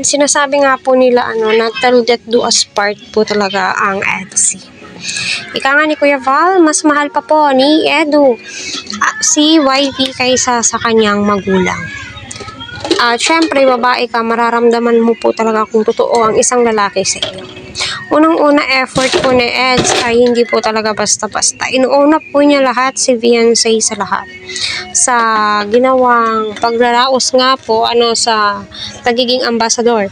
sinasabi nga po nila na till death do us part po talaga ang EDSI. Ika nga ni Kuya Val, mas mahal pa po ni Edu si YV kaysa sa kanyang magulang. At syempre, babae ka, mararamdaman mo po talaga kung totoo ang isang lalaki sa iyo. Unang-una effort po ni Eds ay hindi po talaga basta-basta. Inuuna po niya lahat si Viancé sa lahat. Sa ginawang paglaraos nga po sa pagiging ambasador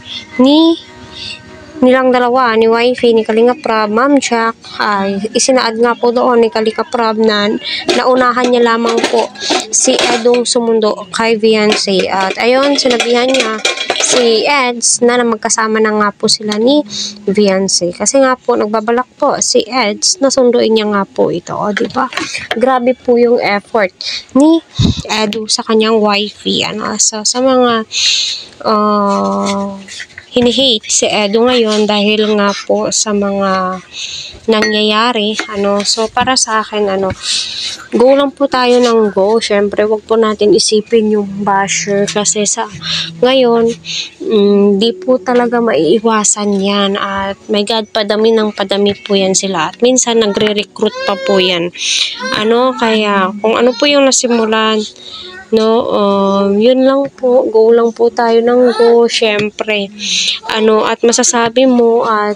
nilang dalawa, ni Wifey, ni Kalinga Prab, Ma'am Jack, ay isinaad nga po doon ni Kalinga Prab na naunahan niya lamang po si Edong sumundo kay Viancé. At ayun, sinabihan niya si Eds na magkasama na nga po sila ni Viancé. Kasi nga po, nagbabalak po si Eds na sunduin niya nga po ito. O, diba? Grabe po yung effort ni Edu sa kanyang wifey. Sa mga hinihate si Edu ngayon dahil nga po sa mga nangyayari. So, para sa akin, go lang po tayo ng go. Syempre, wag po natin isipin yung basher kasi sa ngayon, di po talaga maiiwasan yan. At my God, padami ng padami po yan sila. At minsan, nagre-recruit pa po yan. Kaya, kung ano po yung nasimulan, yun lang po, go lang po tayo ng go, syempre. At masasabi mo at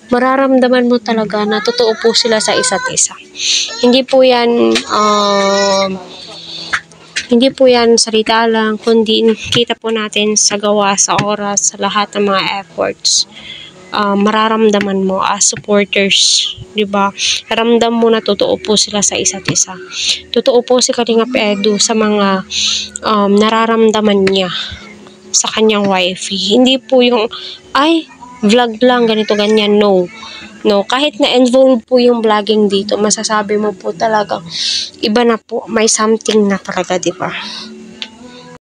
mararamdaman mo talaga na totoo po sila sa isa't isa. Hindi po yan salita lang, kundi kita po natin sa gawa, sa oras, sa lahat ng mga efforts. Mararamdaman mo as supporters, diba? Ramdam mo na totoo po sila sa isa't isa. Totoo po si Kalingap Edu sa mga nararamdaman niya sa kanyang wifey. Hindi po yung vlog lang, ganito, ganyan. No, kahit na involved po yung vlogging dito, masasabi mo po talaga iba na po, may something na talaga, diba?